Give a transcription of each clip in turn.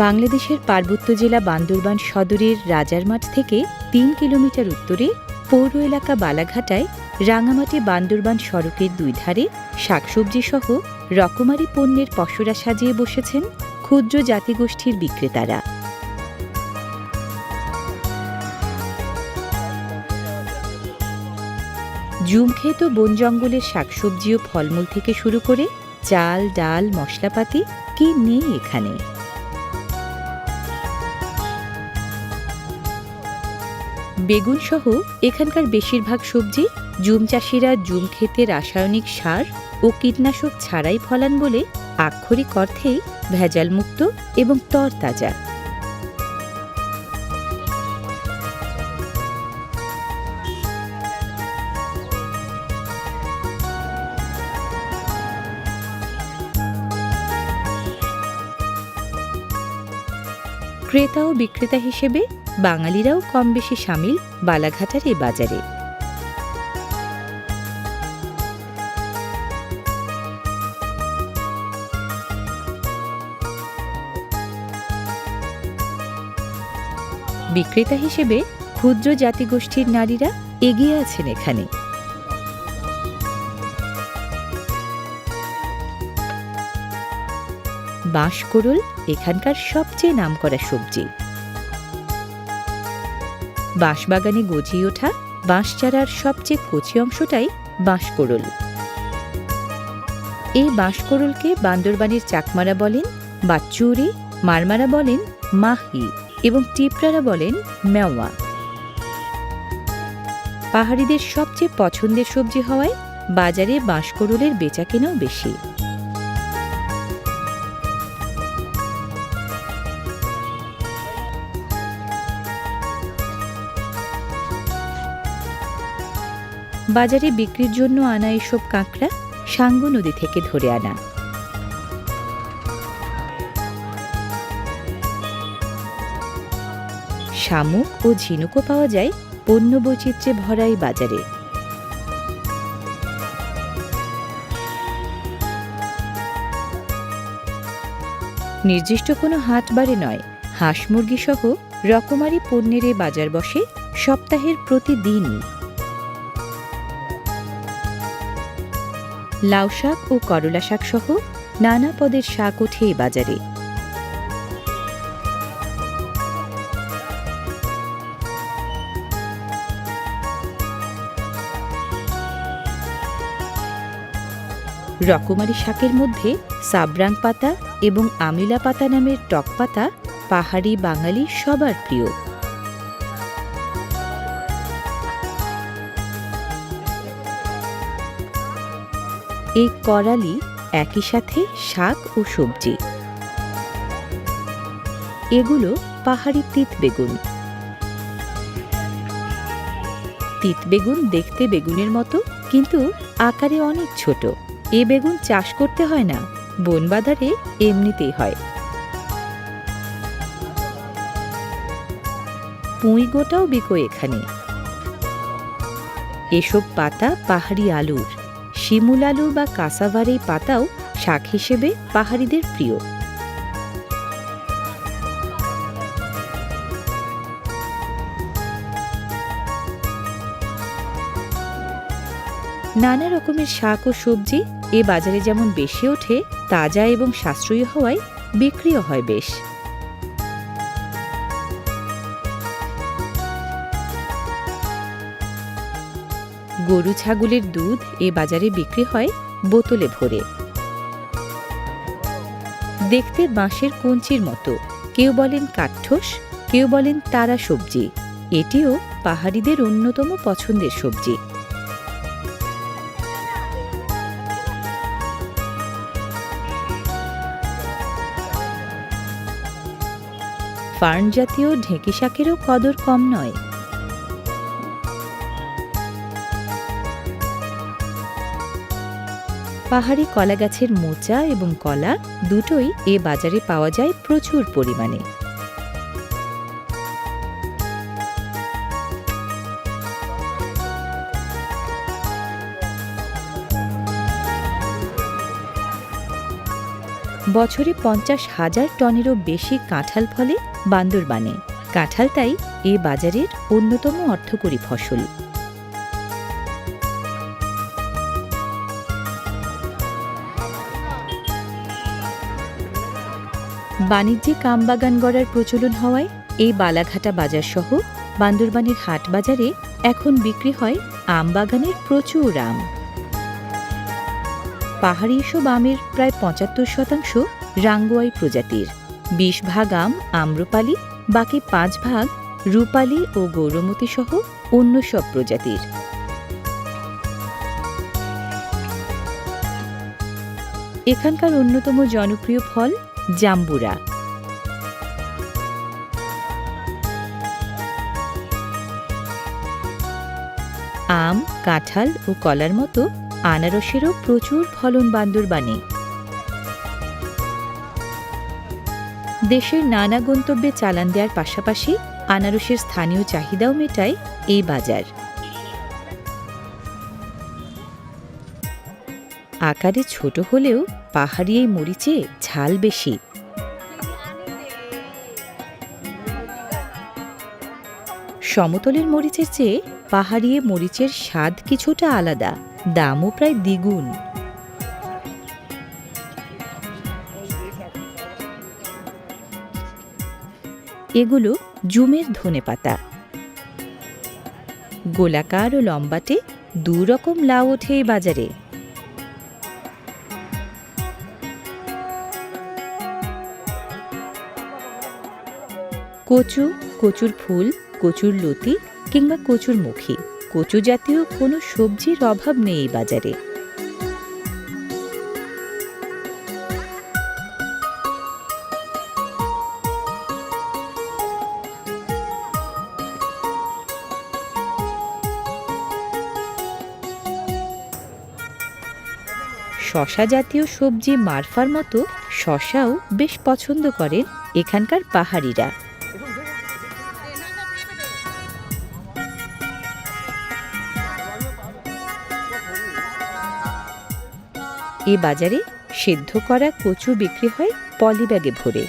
বাংলাদেশের পার্বত্য জেলা বান্দরবান সদরের রাজারমাঠ থেকে ৩ কিলোমিটার উত্তরে পৌর এলাকা বালাঘাটায় রাঙামাটি বান্দরবান সড়কের দুই ধারে শাকসবজি সহ রকমারি পণ্যের পসরা সাজিয়ে বসেছেন ক্ষুদ্র জাতিগোষ্ঠীর বিক্রেতারা। জুমক্ষেত বন জঙ্গলের শাকসবজি ও ফলমূল থেকে শুরু করে চাল ডাল মশলাপাতি কি নেই এখানে। বেগুন সহ এখানকার বেশিরভাগ সবজি জুম চাষিরা জুম ক্ষেতে রাসায়নিক সার ও কীটনাশক ছাড়াই ফলান বলে আক্ষরিক অর্থেই ভেজালমুক্ত এবং তরতাজা। ক্রেতা ও বিক্রেতা হিসেবে বাঙালিরাও কম বেশি সামিল বালাঘাটার এ বাজারে। বিক্রেতা হিসেবে ক্ষুদ্র জাতিগোষ্ঠীর নারীরা এগিয়ে আছেন এখানে। বাঁশকোড়ল এখানকার সবচেয়ে নামকরা সবজি। বাঁশবাগানে গজিয়ে ওঠা বাঁশচারার সবচেয়ে কচি অংশটাই বাঁশকোড়ল। এই বাঁশকোড়লকে বান্দরবানের চাকমারা বলেন বাচ্চুরি, মারমারা বলেন মাহি এবং টিপরারা বলেন মেওয়া। পাহাড়িদের সবচেয়ে পছন্দের সবজি হওয়ায় বাজারে বাঁশকোড়লের বেচাকেনাও বেশি। বাজারে বিক্রির জন্য আনা এসব কাঁকড়া সাঙ্গু নদী থেকে ধরে আনা। শামুক ও ঝিনুকও পাওয়া যায় পণ্য বৈচিত্র্যে ভরা এই বাজারে। নির্দিষ্ট কোনো হাট বারে নয়, হাঁস মুরগি সহ রকমারি পণ্যের এ বাজার বসে সপ্তাহের প্রতিদিনই। লাউ শাক ও করলা শাক সহ নানা পদের শাক ওঠে এই বাজারে। রকমারি শাকের মধ্যে সাবরাং পাতা এবং আমিলা পাতা নামের টক পাতা পাহাড়ি বাঙালি সবার প্রিয়। এই করালি একই সাথে শাক ও সবজি। এগুলো পাহাড়ি তিত বেগুন। তিত বেগুন দেখতে বেগুনের মতো, কিন্তু আকারে অনেক ছোট। এ বেগুন চাষ করতে হয় না, বনবাদারে এমনিতেই হয়। পুঁই গোটাও বিকো এখানে। এসব পাতা পাহাড়ি আলুর। শিমুল আলু বা কাসাভার এই পাতাও শাক হিসেবে পাহাড়িদের প্রিয়। নানা রকমের শাক ও সবজি এ বাজারে যেমন বেশি ওঠে, তাজা এবং সাশ্রয়ী হওয়ায় বিক্রিও হয় বেশ। গরু ছাগলের দুধ এ বাজারে বিক্রি হয় বোতলে ভরে। দেখতে বাঁশের কঞ্চির মতো, কেউ বলেন কাঠঠোস, কেউ বলেন তারা সবজি। এটিও পাহাড়িদের অন্যতম পছন্দের সবজি। ফার্ন জাতীয় ঢেঁকি শাকেরও কদর কম নয়। পাহাড়ি কলা গাছের মোচা এবং কলা দুটোই এ বাজারে পাওয়া যায় প্রচুর পরিমাণে। বছরে 50,000 টনেরও বেশি কাঁঠাল ফলে বান্দরবানে। কাঁঠাল তাই এ বাজারের অন্যতম অর্থকরী ফসল। বাণিজ্যিক আম বাগান গড়ার প্রচলন হওয়ায় এই বালাঘাটা বাজার সহ বান্দরবানের হাট বাজারে এখন বিক্রি হয় আম বাগানের প্রচুর আম। পাহাড়ি এসব আমের প্রায় 75% রাঙ্গুয়াই প্রজাতির, 20 ভাগ আম আম্রপালি, বাকি 5 ভাগ রূপালী ও গৌরমতী সহ অন্য সব প্রজাতির। এখানকার অন্যতম জনপ্রিয় ফল জাম্বুরা। আম, কাঁঠাল ও কলার মতো আনারসেরও প্রচুর ফলন বান্দরবানে। দেশের নানা গন্তব্যে চালান দেওয়ার পাশাপাশি আনারসের স্থানীয় চাহিদাও মেটায় এই বাজার। আকারে ছোট হলেও পাহাড়ি এই মরিচে ঝাল বেশি। সমতলের মরিচের চেয়ে পাহাড়ি মরিচের স্বাদ কিছুটা আলাদা, দামও প্রায় দ্বিগুণ। এগুলো জুমের ধনেপাতা। গোলাকার ও লম্বাটে দুরকম লাউ ওঠে এই বাজারে। কচু, কচুর ফুল, কচুর লতি কিংবা কচুর মুখী, কচু জাতীয় কোনো সবজির অভাব নেই এই বাজারে। শশা জাতীয় সবজি মারফার মতো শশাও বেশ পছন্দ করেন এখানকার পাহাড়িরা। এ বাজারে সেদ্ধ করা কচু বিক্রি হয় পলিব্যাগে ভরে।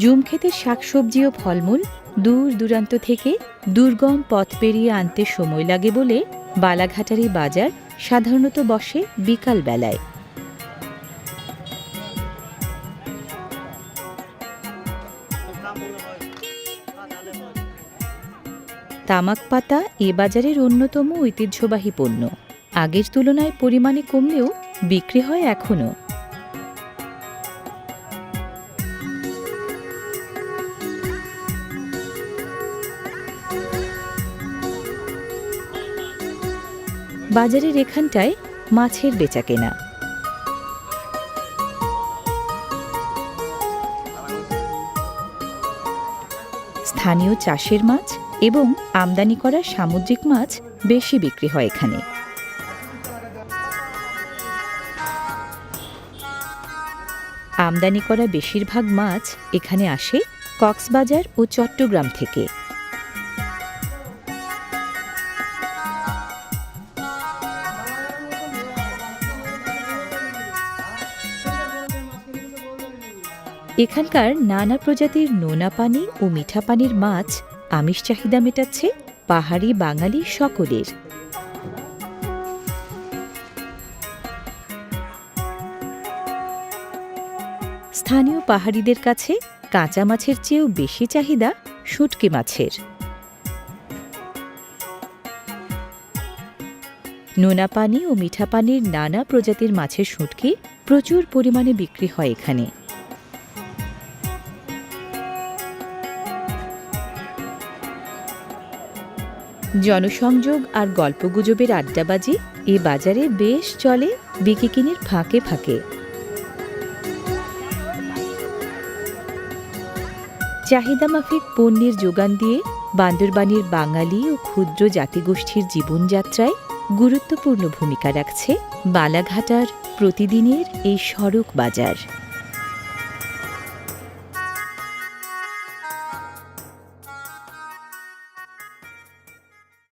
জুম খেতে শাকসবজি ও ফলমূল দূর দূরান্ত থেকে দুর্গম পথ পেরিয়ে আনতে সময় লাগে বলে বালাঘাটার এই বাজার সাধারণত বসে বিকাল বেলায়। তামাক পাতা এ বাজারের অন্যতম ঐতিহ্যবাহী পণ্য। আগের তুলনায় পরিমাণে কমলেও বিক্রি হয় এখনও। বাজারের এখানটায় মাছের বেচাকেনা। স্থানীয় চাষের মাছ এবং আমদানি করা সামুদ্রিক মাছ বেশি বিক্রি হয় এখানে। আমদানি করা বেশিরভাগ মাছ এখানে আসে কক্সবাজার ও চট্টগ্রাম থেকে। এখানকার নানা প্রজাতির নোনা পানি ও মিঠা পানির মাছ আমিষ চাহিদা মেটাচ্ছে পাহাড়ি বাঙালি সকলের। স্থানীয় পাহাড়িদের কাছে কাঁচা মাছের চেয়েও বেশি চাহিদা শুঁটকি মাছের। নোনা পানি ও মিঠা পানির নানা প্রজাতির মাছের শুঁটকি প্রচুর পরিমাণে বিক্রি হয় এখানে। জনসংযোগ আর গল্পগুজবের আড্ডাবাজি এ বাজারে বেশ চলে বিকিকিনির ফাঁকে ফাঁকে। চাহিদামাফিক পণ্যের যোগান দিয়ে বান্দরবানের বাঙালি ও ক্ষুদ্র জাতিগোষ্ঠীর জীবনযাত্রায় গুরুত্বপূর্ণ ভূমিকা রাখছে বালাঘাটার প্রতিদিনের এই সড়ক বাজার।